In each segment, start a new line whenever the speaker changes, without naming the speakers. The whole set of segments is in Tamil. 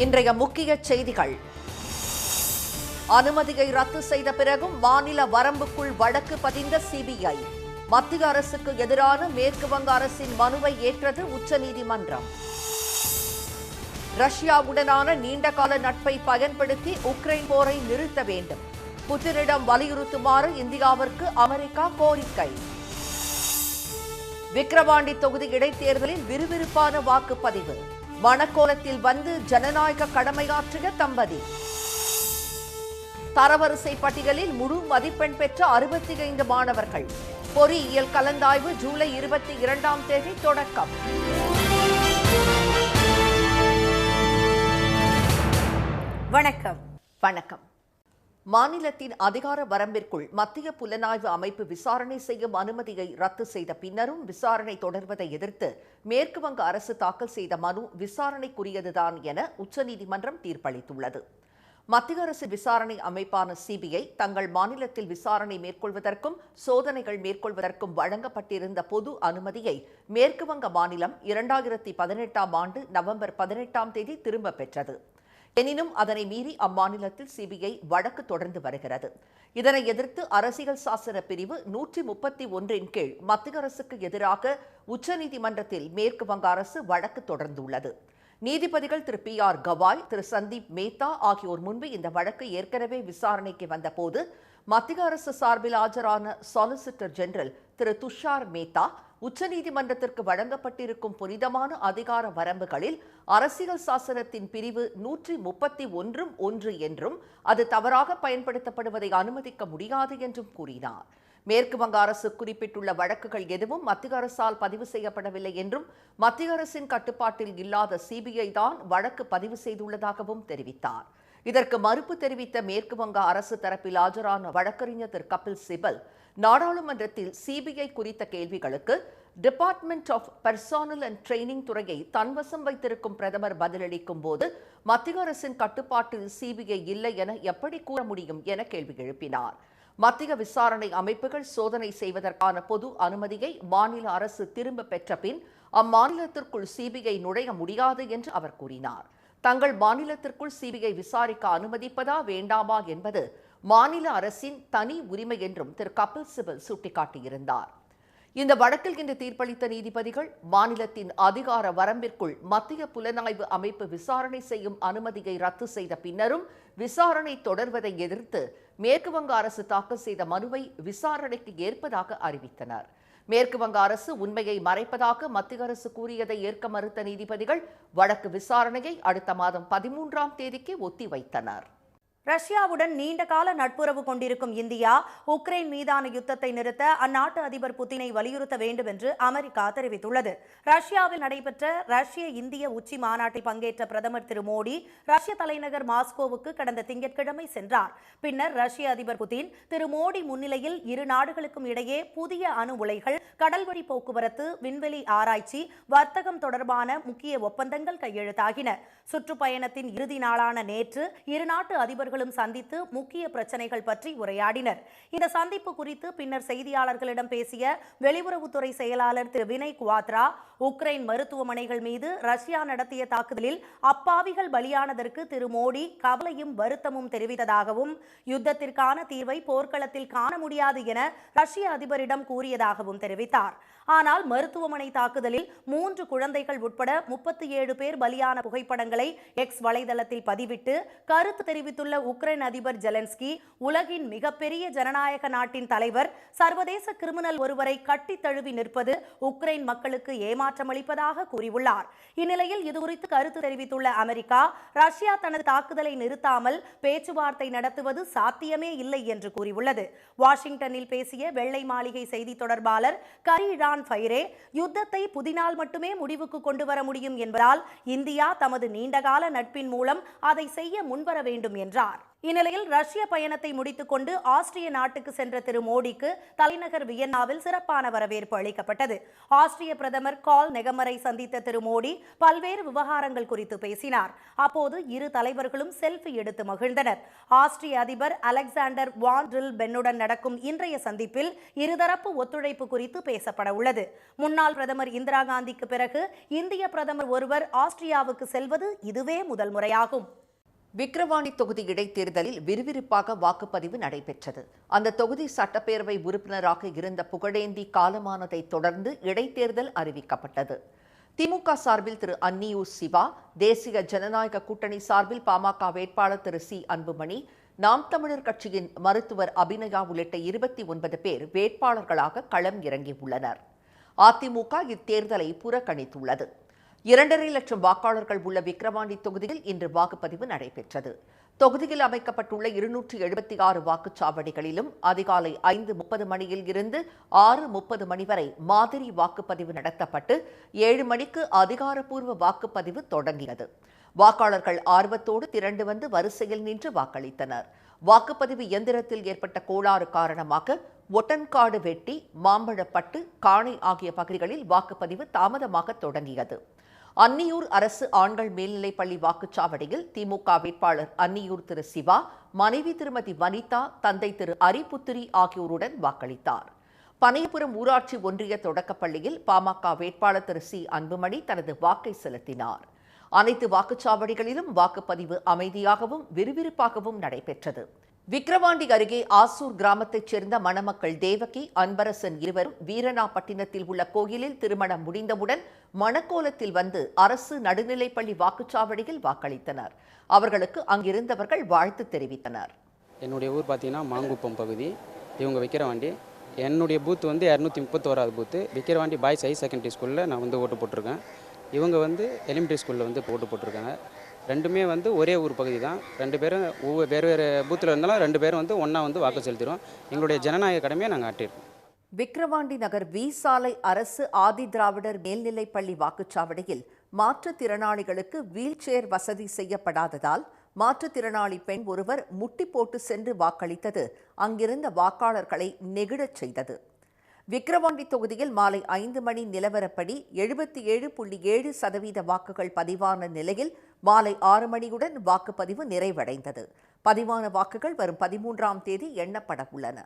இன்றைய முக்கிய செய்திகள். அனுமதியை ரத்து செய்த பிறகும் மாநில வரம்புக்குள் வழக்கு பதிந்த சிபிஐ. மத்திய அரசுக்கு எதிரான மேற்கு வங்க அரசின் மனுவை ஏற்றது உச்சநீதிமன்றம். ரஷ்யாவுடனான நீண்டகால நட்பை பயன்படுத்தி உக்ரைன் போரை நிறுத்த வேண்டும். புட்டினிடம் வலியுறுத்துமாறு இந்தியாவிற்கு அமெரிக்கா கோரிக்கை. விக்கிரவாண்டி தொகுதி இடைத்தேர்தலில் விறுவிறுப்பான வாக்குப்பதிவு. மணக்கோலத்தில் வந்து ஜனநாயக கடமையாற்றிய தம்பதி. தரவரிசை பட்டியலில் முழு மதிப்பெண் பெற்ற 65 மாணவர்கள். பொறியியல் கலந்தாய்வு ஜூலை 22ஆம் தேதி தொடக்கம். வணக்கம். மாநிலத்தின் அதிகார வரம்பிற்குள் மத்திய புலனாய்வு அமைப்பு விசாரணை செய்யும் அனுமதியை ரத்து செய்த பின்னரும் விசாரணை தொடர்வதை எதிர்த்து மேற்கு வங்க அரசு தாக்கல் செய்த மனு விசாரணைக்குரியதுதான் என உச்சநீதிமன்றம் தீர்ப்பளித்துள்ளது. மத்திய அரசு விசாரணை அமைப்பான சிபிஐ தங்கள் மாநிலத்தில் விசாரணை மேற்கொள்வதற்கும் சோதனைகள் மேற்கொள்வதற்கும் வழங்கப்பட்டிருந்த பொது அனுமதியை மேற்கு வங்க மாநிலம் 2018ஆம் ஆண்டு நவம்பர் 18ஆம் தேதி திரும்பப் பெற்றது. எனினும் அதனை மீறி அம்மாநிலத்தில் சிபிஐ வழக்கு தொடர்ந்து வருகிறது. இதனை எதிர்த்து அரசியல் சாசன பிரிவு 131 கீழ் மத்திய அரசுக்கு எதிராக உச்சநீதிமன்றத்தில் மேற்கு வங்க அரசு வழக்கு தொடர்ந்துள்ளது. நீதிபதிகள் திரு PR கவாய், திரு சந்தீப் மேத்தா ஆகியோர் முன்பு இந்த வழக்கு ஏற்கனவே விசாரணைக்கு வந்தபோது மத்திய அரசு சார்பில் ஆஜரான சாலிசிட்டர் ஜெனரல் திரு துஷார் மேத்தா உச்சநீதிமன்றத்திற்கு வழங்கப்பட்டிருக்கும் புனிதமான அதிகார வரம்புகளில் அரசியல் சாசனத்தின் பிரிவு 131(1) என்றும் அது தவறாக பயன்படுத்தப்படுவதை அனுமதிக்க முடியாது என்றும் கூறினார். மேற்கு வங்க அரசு குறிப்பிட்டுள்ள வழக்குகள் எதுவும் மத்திய அரசால் பதிவு செய்யப்படவில்லை என்றும் மத்திய அரசின் கட்டுப்பாட்டில் இல்லாத சிபிஐ தான் வழக்கு பதிவு செய்துள்ளதாகவும் தெரிவித்தார். இதற்கு மறுப்பு தெரிவித்த மேற்கு வங்க அரசு தரப்பில் ஆஜரான வழக்கறிஞர் திரு கபில் சிபல் நாடாளுமன்றத்தில் சிபிஐ குறித்த கேள்விகளுக்கு department of personnel and training துறையை தன்வசம் வைத்திருக்கும் பிரதமர் பதிலளிக்கும் போது மத்திய அரசின் கட்டுப்பாட்டில் சிபிஐ இல்லை என எப்படி கூற முடியும் என கேள்வி எழுப்பினார். மத்திய விசாரணை அமைப்புகள் சோதனை செய்வதற்கான பொது அனுமதியை மாநில அரசு திரும்ப பெற்ற பின் அம்மாநிலத்திற்குள் சிபிஐ நுழைய முடியாது என்று அவர் கூறினார். தங்கள் மாநிலத்திற்குள் சிபிஐ விசாரிக்க அனுமதிப்பதா வேண்டாமா என்பது மாநில அரசின் தனி உரிமை என்றும் திரு கபில் சிபல் சுட்டிக்காட்டியிருந்தார். இந்த வழக்கில் இன்று தீர்ப்பளித்த நீதிபதிகள் மாநிலத்தின் அதிகார வரம்பிற்குள் மத்திய புலனாய்வு அமைப்பு விசாரணை செய்யும் அனுமதியை ரத்து செய்த பின்னரும் விசாரணை தொடர்வதை எதிர்த்து மேற்கு வங்க அரசு தாக்கல் செய்த மனுவை விசாரணைக்கு ஏற்பதாக அறிவித்தனர். மேற்கு வங்க அரசு உண்மையை மறைப்பதாக மத்திய அரசு கூறியதை ஏற்க மறுத்த நீதிபதிகள் வழக்கு விசாரணையை அடுத்த மாதம் 13ஆம் தேதிக்கு ஒத்திவைத்தனர்.
ரஷ்யாவுடன் நீண்டகால நட்புறவு கொண்டிருக்கும் இந்தியா உக்ரைன் மீதான யுத்தத்தை நிறுத்த அந்நாட்டு அதிபர் புதினை வலியுறுத்த வேண்டும் என்று அமெரிக்கா தெரிவித்துள்ளது. ரஷ்யாவில் நடைபெற்ற ரஷ்ய இந்திய உச்சி மாநாட்டில் பங்கேற்ற பிரதமர் திரு மோடி ரஷ்ய தலைநகர் மாஸ்கோவுக்கு கடந்த திங்கட்கிழமை சென்றார். பின்னர் ரஷ்ய அதிபர் புதின் திரு மோடி முன்னிலையில் இரு நாடுகளுக்கும் இடையே புதிய அணு உலைகள், கடல்வழி போக்குவரத்து, விண்வெளி ஆராய்ச்சி, வர்த்தகம் தொடர்பான முக்கிய ஒப்பந்தங்கள் கையெழுத்தாகின. சுற்றுப்பயணத்தின் இறுதி நாளான நேற்று இரு நாட்டு அதிபர்களும் சந்தித்து முக்கிய பிரச்சனைகள் பற்றி உரையாடினர். இந்த சந்திப்பு குறித்து பின்னர் செய்தியாளர்களிடம் பேசிய வெளியுறவுத்துறை செயலாளர் திரு வினய் குவாத்ரா, உக்ரைன் மருத்துவமனைகள் மீது ரஷ்யா நடத்திய தாக்குதலில் அப்பாவிகள் பலியானதற்கு திரு மோடி கவலையும் வருத்தமும் தெரிவித்ததாகவும் யுத்தத்திற்கான தீர்வை போர்க்களத்தில் காண முடியாது என ரஷ்ய அதிபரிடம் கூறியதாகவும் தெரிவித்தார். ஆனால் மருத்துவமனை தாக்குதலில் 3 குழந்தைகள் உட்பட 37 பேர் பலியான புகைப்படங்களை எக்ஸ் வலைதளத்தில் பதிவிட்டு கருத்து தெரிவித்துள்ள உக்ரைன் அதிபர் ஜெலன்ஸ்கி, உலகின் மிகப்பெரிய ஜனநாயக நாட்டின் தலைவர் சர்வதேச கிரிமினல் ஒருவரை கட்டி தழுவி நிற்பது உக்ரைன் மக்களுக்கு ஏமாற்றமளிப்பதாக கூறியுள்ளார். இந்நிலையில் இதுகுறித்து கருத்து தெரிவித்துள்ள அமெரிக்கா, ரஷ்யா தனது தாக்குதலை நிறுத்தாமல் பேச்சுவார்த்தை நடத்துவது சாத்தியமே இல்லை என்று கூறியுள்ளது. வாஷிங்டனில் பேசிய வெள்ளை மாளிகை செய்தி தொடர்பாளர் கரி ஃபைரே, யுத்தத்தை புதினால் மட்டுமே முடிவுக்கு கொண்டு வர முடியும் என்பதால் இந்தியா தமது நீண்டகால நட்பின் மூலம் அதை செய்ய முன்வர வேண்டும் என்றார். இந்நிலையில் ரஷ்ய பயணத்தை முடித்துக்கொண்டு ஆஸ்திரிய நாட்டுக்கு சென்ற திரு மோடிக்கு தலைநகர் வியன்னாவில் சிறப்பான வரவேற்பு அளிக்கப்பட்டது. ஆஸ்திரிய பிரதமர் கால் நெகமரை சந்தித்த திரு மோடி பல்வேறு விவகாரங்கள் குறித்து பேசினார். அப்போது இரு தலைவர்களும் செல்ஃபி எடுத்து மகிழ்ந்தனர். ஆஸ்திரிய அதிபர் அலெக்சாண்டர் வான் டில் பென்னுடன் நடக்கும் இன்றைய சந்திப்பில் இருதரப்பு ஒத்துழைப்பு குறித்து பேசப்பட உள்ளது. முன்னாள் பிரதமர் இந்திரா காந்திக்கு பிறகு இந்திய பிரதமர் ஒருவர் ஆஸ்திரியாவுக்கு செல்வது இதுவே முதல் முறையாகும்.
விக்கிரவாண்டி தொகுதி இடைத்தேர்தலில் விறுவிறுப்பாக வாக்குப்பதிவு நடைபெற்றது. அந்த தொகுதி சட்டப்பேரவை உறுப்பினராக இருந்த புகழேந்தி காலமானதை தொடர்ந்து இடைத்தேர்தல் அறிவிக்கப்பட்டது. திமுக சார்பில் திரு அன்னியூர் சிவா, தேசிய ஜனநாயக கூட்டணி சார்பில் பாமக வேட்பாளர் திரு சி அன்புமணி, நாம் தமிழர் கட்சியின் மருத்துவர் அபிநயா உள்ளிட்ட 29 பேர் வேட்பாளர்களாக களம் இறங்கியுள்ளனர். அதிமுக இத்தேர்தலை புறக்கணித்துள்ளது. 2.5 லட்சம் வாக்காளர்கள் உள்ள விக்கிரவாண்டி தொகுதியில் இன்று வாக்குப்பதிவு நடைபெற்றது. தொகுதியில் அமைக்கப்பட்டுள்ள 276 வாக்குச்சாவடிகளிலும் அதிகாலை 5:30 மணியில் இருந்து 6:30 மணி வரை மாதிரி வாக்குப்பதிவு நடத்தப்பட்டு 7 மணிக்கு அதிகாரப்பூர்வ வாக்குப்பதிவு தொடங்கியது. வாக்காளர்கள் ஆர்வத்தோடு திரண்டு வந்து வரிசையில் நின்று வாக்களித்தனர். வாக்குப்பதிவு இயந்திரத்தில் ஏற்பட்ட கோளாறு காரணமாக ஒட்டன்காடு வெட்டி, மாம்பழப்பட்டு, காணை ஆகிய பகுதிகளில் வாக்குப்பதிவு தாமதமாக தொடங்கியது. அன்னியூர் அரசு ஆண்கள் மேல்நிலைப்பள்ளி வாக்குச்சாவடியில் திமுக வேட்பாளர் அன்னியூர் திரு சிவா, மனைவி திருமதி வனிதா, தந்தை திரு அரிபுத்திரி ஆகியோருடன் வாக்களித்தார். பனையபுரம் ஊராட்சி ஒன்றிய தொடக்கப்பள்ளியில் பாமக வேட்பாளர் திரு சி அன்புமணி தனது வாக்கை செலுத்தினார். அனைத்து வாக்குச்சாவடிகளிலும் வாக்குப்பதிவு அமைதியாகவும் விறுவிறுப்பாகவும் நடைபெற்றது. விக்கிரவாண்டி அருகே ஆசூர் கிராமத்தைச் சேர்ந்த மணமக்கள் தேவகி, அன்பரசன் இருவரும் வீரனாப்பட்டினத்தில் உள்ள கோயிலில் திருமணம் முடிந்தவுடன் மணக்கோலத்தில் வந்து அரசு நடுநிலைப்பள்ளி வாக்குச்சாவடியில் வாக்களித்தனர். அவர்களுக்கு அங்கிருந்தவர்கள் வாழ்த்து தெரிவித்தனர்.
என்னுடைய ஊர் பார்த்தீங்கன்னா மாங்குப்பம் பகுதி, இவங்க விக்கிரவாண்டி. என்னுடைய பூத் வந்து 231வது பூத்து. விக்கிரவாண்டி பாய்ஸ் ஹை செகண்டரி ஸ்கூலில் நான் வந்து ஓட்டு போட்டிருக்கேன். இவங்க வந்து எலிமெண்ட்ரி ஸ்கூலில் வந்து ஓட்டு போட்டிருக்காங்க. ரெண்டுமே வந்து ஒரே ஊர் பகுதி தான். 2 பேரும் வேறு வேறு பூத்தில் இருந்தாலும் 2 பேரும் வந்து ஒன்றா வந்து வாக்கு செலுத்திடுவோம். எங்களுடைய ஜனநாயக கடமையை நாங்கள் ஆட்டியிருக்கோம்.
விக்கிரவாண்டி நகர் வி சாலை அரசு ஆதி திராவிடர் மேல்நிலைப்பள்ளி வாக்குச்சாவடியில் மாற்றுத்திறனாளிகளுக்கு வீல் சேர் வசதி செய்யப்படாததால் மாற்றுத்திறனாளி பெண் ஒருவர் முட்டி போட்டு சென்று வாக்களித்தது அங்கிருந்த வாக்காளர்களை நெகிழச் செய்தது. விக்கிரவாண்டி தொகுதியில் மாலை 5 மணி நிலவரப்படி 77.7% வாக்குகள் பதிவான நிலையில் மாலை 6 மணியுடன் வாக்குப்பதிவு நிறைவடைந்தது. பதிவான வாக்குகள் வரும் 13ஆம் தேதி எண்ணப்பட உள்ளன.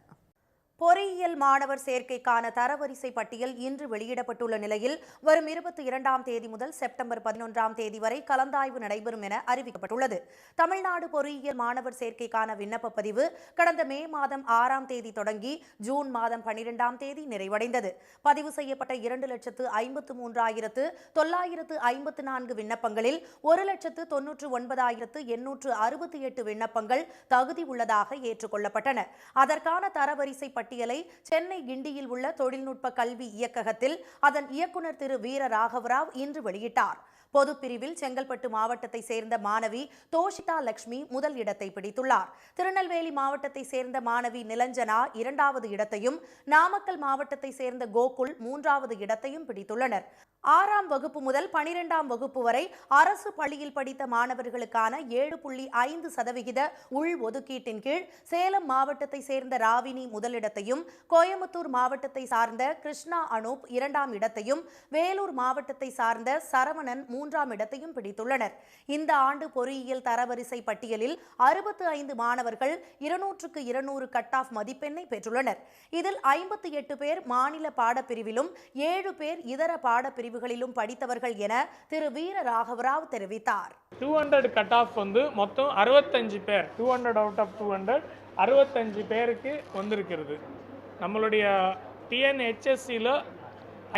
பொறியியல் மாணவர் சேர்க்கைக்கான தரவரிசை பட்டியல் இன்று வெளியிடப்பட்டுள்ள நிலையில் வரும் 22ஆம் தேதி முதல் செப்டம்பர் 11ஆம் தேதி வரை கலந்தாய்வு நடைபெறும் என அறிவிக்கப்பட்டுள்ளது. தமிழ்நாடு பொறியியல் மாணவர் சேர்க்கைக்கான விண்ணப்ப பதிவு கடந்த மே மாதம் 6ஆம் தேதி தொடங்கி ஜூன் மாதம் 12ஆம் தேதி நிறைவடைந்தது. பதிவு செய்யப்பட்ட 2,06,954 விண்ணப்பங்களில் 1,99,868 விண்ணப்பங்கள் தகுதி உள்ளதாக ஏற்றுக்கொள்ளப்பட்டன. அதற்கான தரவரிசை பட்டியலை சென்னை கிண்டியில் உள்ள தொழில்நுட்ப கல்வி இயக்ககத்தில் அதன் இயக்குநர் திரு வீர ராகவராவ் இன்று வெளியிட்டார். பொது பிரிவில் செங்கல்பட்டு மாவட்டத்தை சேர்ந்த மாணவி தோஷிதா லட்சுமி முதல் இடத்தை பிடித்துள்ளார். திருநெல்வேலி மாவட்டத்தை சேர்ந்த மாணவி நிலஞ்சனா 2வது இடத்தையும், நாமக்கல் மாவட்டத்தை சேர்ந்த கோகுல் 3வது இடத்தையும் பிடித்துள்ளனர். 6ஆம் வகுப்பு முதல் 12ஆம் வகுப்பு வரை அரசு பள்ளியில் படித்த மாணவர்களுக்கான 7.5% உள் ஒதுக்கீட்டின் கீழ் சேலம் மாவட்டத்தை சேர்ந்த ராவினி முதலிடத்தையும், கோயம்புத்தூர் மாவட்டத்தை சார்ந்த கிருஷ்ணா அனூப் 2ஆம் இடத்தையும், வேலூர் மாவட்டத்தை சார்ந்த சரவணன் 3ஆம் இடத்தையும் பிடித்துள்ளனர். இந்த ஆண்டு பொறியியல் தரவரிசை பட்டியலில் 65 மாணவர்கள் 200க்கு 200 கட் ஆஃப் மதிப்பெண்ணை பெற்றுள்ளனர். இதில் 58 பேர் மாநில பாடப்பிரிவிலும் 7 பேர் இதர பாடப்பிரிவுகளிலும் படித்தவர்கள் என திரு வீர ராகவராவ் தெரிவித்தார்.
200 கட் ஆஃப் வந்து மொத்தம் 65 பேர், 200 அவுட் ஆஃப் 200 65 பேருக்கு வந்திருக்கிறது. நம்மளுடைய டிஎன்ஹெச்எஸ்சியில்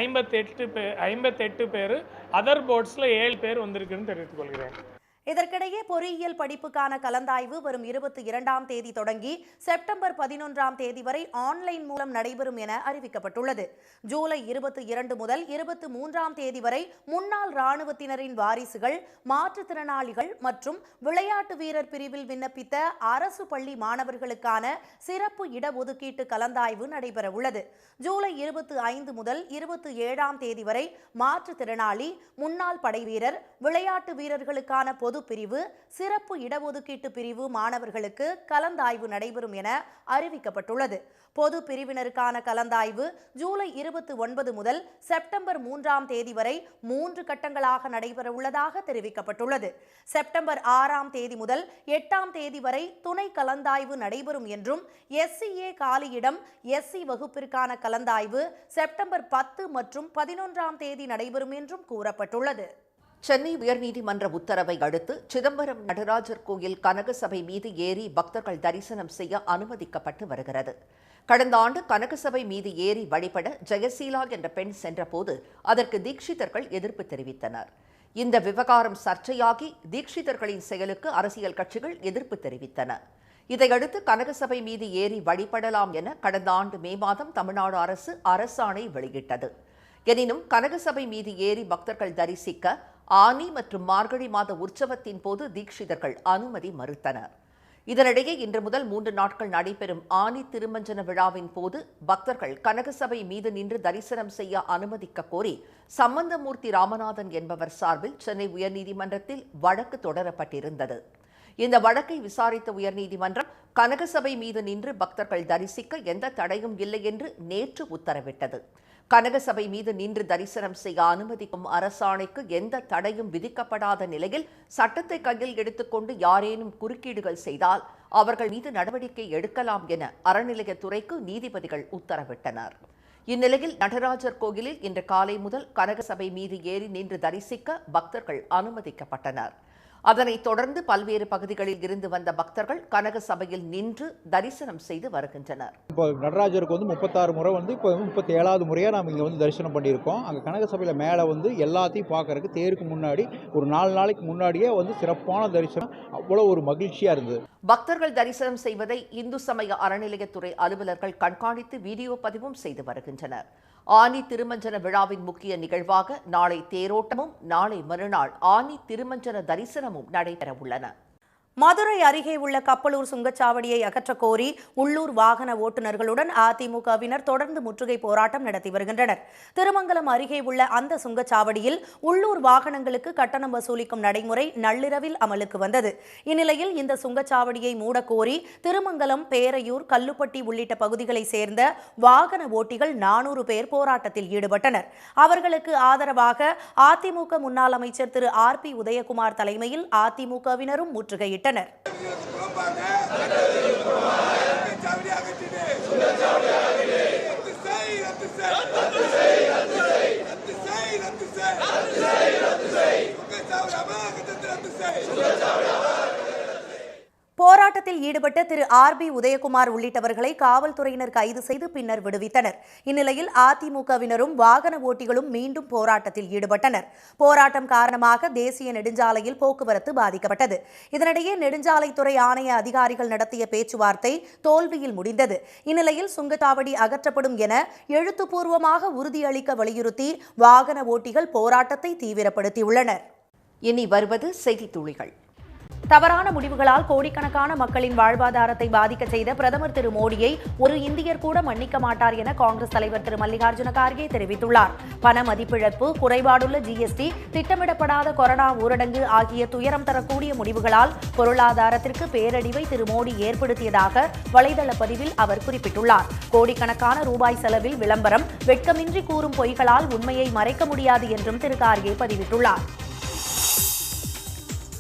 58 பேர், அதர் போர்ட்ஸில் 7 பேர் வந்திருக்குன்னு தெரிவித்துக் கொள்கிறேன்.
இதற்கிடையே பொறியியல் படிப்புக்கான கலந்தாய்வு வரும் 22ஆம் தேதி தொடங்கி செப்டம்பர் 11ஆம் தேதி வரை ஆன்லைன் மூலம் நடைபெறும் என அறிவிக்கப்பட்டுள்ளது. ஜூலை 22 முதல் 23ஆம் தேதி வரை முன்னாள் இராணுவத்தினரின் வாரிசுகள், மாற்றுத்திறனாளிகள் மற்றும் விளையாட்டு வீரர் பிரிவில் விண்ணப்பித்த அரசு பள்ளி மாணவர்களுக்கான சிறப்பு இடஒதுக்கீட்டு கலந்தாய்வு நடைபெற உள்ளது. ஜூலை 25 முதல் 27ஆம் தேதி வரை மாற்றுத்திறனாளி, முன்னாள் படைவீரர், விளையாட்டு வீரர்களுக்கான பொது பொது பிரிவு, சிறப்பு இடஒதுக்கீட்டு பிரிவு மாணவர்களுக்கு கலந்தாய்வு நடைபெறும் என அறிவிக்கப்பட்டுள்ளது. பொது பிரிவினருக்கான கலந்தாய்வு ஜூலை 29 முதல் செப்டம்பர் 3ஆம் தேதி வரை 3 கட்டங்களாக நடைபெற உள்ளதாக தெரிவிக்கப்பட்டுள்ளது. செப்டம்பர் 6ஆம் தேதி முதல் 8ஆம் தேதி வரை துணை கலந்தாய்வு நடைபெறும் என்றும் SCA காலியிடம் SC வகுப்பிற்கான கலந்தாய்வு செப்டம்பர் 10 மற்றும் 11ஆம் தேதி நடைபெறும் என்றும் கூறப்பட்டுள்ளது.
சென்னை உயர்நீதிமன்ற உத்தரவை அடுத்து சிதம்பரம் நடராஜர் கோயில் கனகசபை மீது ஏறி பக்தர்கள் தரிசனம் செய்ய அனுமதிக்கப்பட்டு வருகிறது. கடந்த ஆண்டு கனகசபை மீது ஏறி வழிபட ஜெயசீலா என்ற பெண் சென்றபோது அதற்கு தீட்சிதர்கள் எதிர்ப்பு தெரிவித்தனர். இந்த விவகாரம் சர்ச்சையாகி தீட்சிதர்களின் செயலுக்கு அரசியல் கட்சிகள் எதிர்ப்பு தெரிவித்தன. இதையடுத்து கனகசபை மீது ஏறி வழிபடலாம் என கடந்த ஆண்டு மே மாதம் தமிழ்நாடு அரசு அரசாணை வெளியிட்டது. எனினும் கனகசபை மீது ஏறி பக்தர்கள் தரிசிக்க ஆனி மற்றும் மார்கழி மாத உற்சவத்தின் போது தீட்சிதர்கள் அனுமதி மறுத்தனர். இதனிடையே இன்று முதல் 3 நாட்கள் நடைபெறும் ஆனி திருமஞ்சன விழாவின் போது பக்தர்கள் கனகசபை மீது நின்று தரிசனம் செய்ய அனுமதிக்க கோரி சம்பந்தமூர்த்தி ராமநாதன் என்பவர் சார்பில் சென்னை உயர்நீதிமன்றத்தில் வழக்கு தொடரப்பட்டிருந்தது. இந்த வழக்கை விசாரித்த உயர்நீதிமன்றம் கனகசபை மீது நின்று பக்தர்கள் தரிசிக்க எந்த தடையும் இல்லை என்று நேற்று உத்தரவிட்டது. கனகசபை மீது நின்று தரிசனம் செய்ய அனுமதிக்கும் அரசாணைக்கு எந்த தடையும் விதிக்கப்படாத நிலையில் சட்டத்தை கையில் எடுத்துக்கொண்டு யாரேனும் குறுக்கீடுகள் செய்தால் அவர்கள் மீது நடவடிக்கை எடுக்கலாம் என அறநிலையத்துறைக்கு நீதிபதிகள் உத்தரவிட்டனர். இந்நிலையில் நடராஜர் கோயிலில் இன்று காலை முதல் கனகசபை மீது ஏறி நின்று தரிசிக்க பக்தர்கள் அனுமதிக்கப்பட்டனர். அதனைத் தொடர்ந்து பல்வேறு பகுதிகளில் இருந்து வந்த பக்தர்கள் கனகசபையில் நின்று தரிசனம் செய்து வருகின்றனர்.
இப்போ நடராஜருக்கு 36 முறை இப்போ 37வது முறையாக நாம் இங்கே தரிசனம் பண்ணியிருக்கோம். அங்கே கனகசபையில் மேலே எல்லாத்தையும் பார்க்கறதுக்கு தேருக்கு முன்னாடி ஒரு 4 நாளைக்கு முன்னாடியே சிறப்பான தரிசனம், அவ்வளோ ஒரு மகிழ்ச்சியாக இருந்தது.
பக்தர்கள் தரிசனம் செய்வதை இந்து சமய அறநிலையத்துறை அலுவலர்கள் கண்காணித்து வீடியோ பதிவும் செய்து வருகின்றனர். ஆனி திருமஞ்சன விழாவின் முக்கிய நிகழ்வாக நாளை தேரோட்டமும் நாளை மறுநாள் ஆனி திருமஞ்சன தரிசனமும் நடைபெற உள்ளன.
மதுரை அருகே உள்ள கப்பலூர் சுங்கச்சாவடியை அகற்றக் கோரி உள்ளூர் வாகன ஓட்டுநர்களுடன் அதிமுகவினர் தொடர்ந்து முற்றுகை போராட்டம் நடத்தி வருகின்றனர். திருமங்கலம் அருகே உள்ள அந்த சுங்கச்சாவடியில் உள்ளூர் வாகனங்களுக்கு கட்டணம் வசூலிக்கும் நடைமுறை நள்ளிரவில் அமலுக்கு வந்தது. இந்நிலையில் இந்த சுங்கச்சாவடியை மூடக்கோரி திருமங்கலம், பேரையூர், கல்லுப்பட்டி உள்ளிட்ட பகுதிகளை சேர்ந்த வாகன ஓட்டிகள் 400 பேர் போராட்டத்தில் ஈடுபட்டனர். அவர்களுக்கு ஆதரவாக அதிமுக முன்னாள் அமைச்சர் திரு RP உதயகுமார் தலைமையில் அதிமுகவினரும் முற்றுகையிட்டனர். போராட்டத்தில் ஈடுபட்ட திரு RB உதயகுமார் உள்ளிட்டவர்களை காவல்துறையினர் கைது செய்து பின்னர் விடுவித்தனர். இந்நிலையில் அதிமுகவினரும் வாகன ஓட்டிகளும் மீண்டும் போராட்டத்தில் ஈடுபட்டனர். போராட்டம் காரணமாக தேசிய நெடுஞ்சாலையில் போக்குவரத்து பாதிக்கப்பட்டது. இதனிடையே நெடுஞ்சாலைத்துறை ஆணைய அதிகாரிகள் நடத்திய பேச்சுவார்த்தை தோல்வியில் முடிந்தது. இந்நிலையில் சுங்கச்சாவடி அகற்றப்படும் என எழுத்துப்பூர்வமாக உறுதியளிக்க வலியுறுத்தி வாகன ஓட்டிகள் போராட்டத்தை தீவிரப்படுத்தியுள்ளனர்.
இனி வருவது செய்தித் துளிகள்.
தவறான முடிவுகளால் கோடிக்கணக்கான மக்களின் வாழ்வாதாரத்தை பாதிக்க செய்த பிரதமர் திரு மோடியை ஒரு இந்தியர் கூட மன்னிக்க மாட்டார் என காங்கிரஸ் தலைவர் திரு மல்லிகார்ஜுன கார்கே தெரிவித்துள்ளார். பண மதிப்பிழப்பு, குறைபாடுள்ள GST, திட்டமிடப்படாத கொரோனா ஊரடங்கு ஆகிய துயரம் தரக்கூடிய முடிவுகளால் பொருளாதாரத்திற்கு பேரழிவை திரு மோடி ஏற்படுத்தியதாக வலைதள பதிவில் அவர் குறிப்பிட்டுள்ளார். கோடிக்கணக்கான ரூபாய் செலவில் விளம்பரம், வெட்கமின்றி கூறும் பொய்களால் உண்மையை மறைக்க முடியாது என்றும் திரு கார்கே பதிவிட்டுள்ளார்.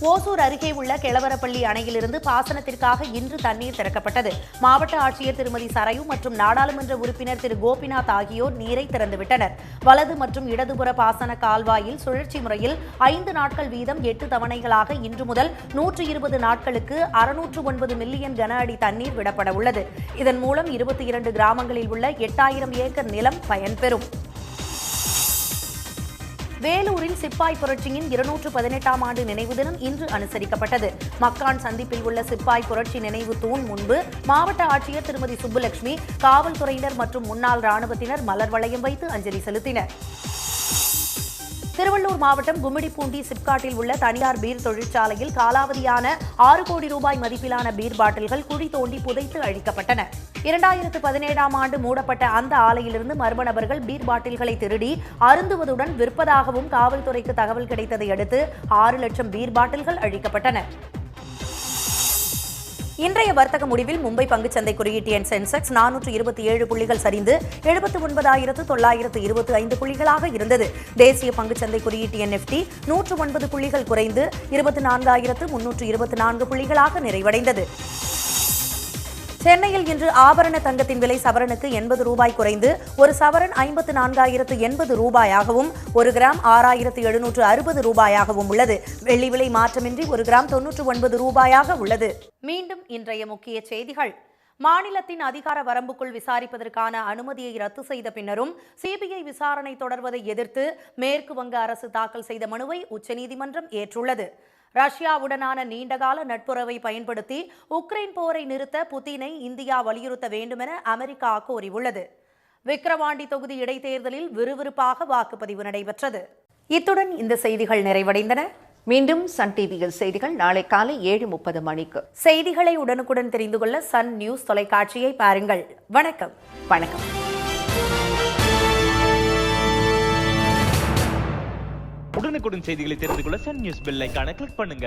ஓசூர் அருகே உள்ள கெளவரப்பள்ளி அணையிலிருந்து பாசனத்திற்காக இன்று தண்ணீர் திறக்கப்பட்டது. மாவட்ட ஆட்சியர் திருமதி சரையு மற்றும் நாடாளுமன்ற உறுப்பினர் திரு கோபிநாத் ஆகியோர் நீரை திறந்துவிட்டனர். வலது மற்றும் இடதுபுற பாசன கால்வாயில் சுழற்சி முறையில் 5 நாட்கள் வீதம் 8 தவணைகளாக இன்று முதல் 120 நாட்களுக்கு 609 மில்லியன் கன அடி தண்ணீர் விடப்பட உள்ளது. இதன் மூலம் 22 கிராமங்களில் உள்ள 8000 ஏக்கர் நிலம் பயன்பெறும். வேலூரில் சிப்பாய் புரட்சியின் 218ஆம் ஆண்டு நினைவு தினம் இன்று அனுசரிக்கப்பட்டது. மக்கான் சந்திப்பில் உள்ள சிப்பாய் புரட்சி நினைவு தூண் முன்பு மாவட்ட ஆட்சியர் திருமதி சுப்புலட்சுமி, காவல்துறையினர் மற்றும் முன்னாள் ராணுவத்தினர் மலர் வளையம் வைத்து அஞ்சலி செலுத்தினர். திருவள்ளூர் மாவட்டம் கும்மிடிப்பூண்டி சிப்காட்டில் உள்ள தனியார் பீர் தொழிற்சாலையில் காலாவதியான 6 கோடி ரூபாய் மதிப்பிலான பீர் பாட்டில்கள் குழி தோண்டி புதைத்து அழிக்கப்பட்டன. 2017ஆம் ஆண்டு மூடப்பட்ட அந்த ஆலையிலிருந்து மர்ம நபர்கள் பீர் பாட்டில்களை திருடி அருந்துவதுடன் விற்பதாகவும் காவல்துறைக்கு தகவல் கிடைத்ததை அடுத்து 6 லட்சம் பீர் பாட்டில்கள் அழிக்கப்பட்டன. இன்றைய வர்த்தக முடிவில் மும்பை பங்குச்சந்தை குறியீட்டு எண் சென்செக்ஸ் 427 புள்ளிகள் சரிந்து 79,925 புள்ளிகளாக இருந்தது. தேசிய பங்குச்சந்தை குறியீட்டு எண் நிஃப்டி 109 புள்ளிகள் குறைந்து 24,324 புள்ளிகளாக நிறைவடைந்தது. சென்னையில் இன்று ஆபரண தங்கத்தின் விலை சவரனுக்கு 80 ரூபாய் குறைந்து ஒரு சவரன் 54,080 ரூபாயாகவும் 1 கிராம் 6,760 ரூபாயாகவும் உள்ளது. வெள்ளி விலை மாற்றமின்றி 1 கிராம் 99 ரூபாயாக உள்ளது. மீண்டும் இன்றைய முக்கிய செய்திகள். மாநிலத்தின் அதிகார வரம்புக்குள் விசாரிப்பதற்கான அனுமதியை ரத்து செய்த பின்னரும் சிபிஐ விசாரணை தொடர்வதை எதிர்த்து மேற்கு வங்க அரசு தாக்கல் செய்த மனுவை உச்சநீதிமன்றம் ஏற்றுள்ளது. ரஷ்யாவுடனான நீண்டகால நட்புறவை பயன்படுத்தி உக்ரைன் போரை நிறுத்த புதினை இந்தியா வலியுறுத்த வேண்டுமென அமெரிக்கா கோரியுள்ளது. விக்கிரவாண்டி தொகுதி இடைத்தேர்தலில் விறுவிறுப்பாக வாக்குப்பதிவு நடைபெற்றது. இத்துடன் இந்த செய்திகள் நிறைவடைந்தன.
மீண்டும் சன் டிவியில் செய்திகள் நாளை காலை 7:30 மணிக்கு.
செய்திகளை உடனுக்குடன் தெரிந்து கொள்ள சன் நியூஸ் தொலைக்காட்சியை பாருங்கள். வணக்கம்.
வணக்கம்.
உடனுக்குடன் செய்திகளை தெரிந்து கொள்ள சன் நியூஸ் பெல் ஐகானை கிளிக் பண்ணுங்க.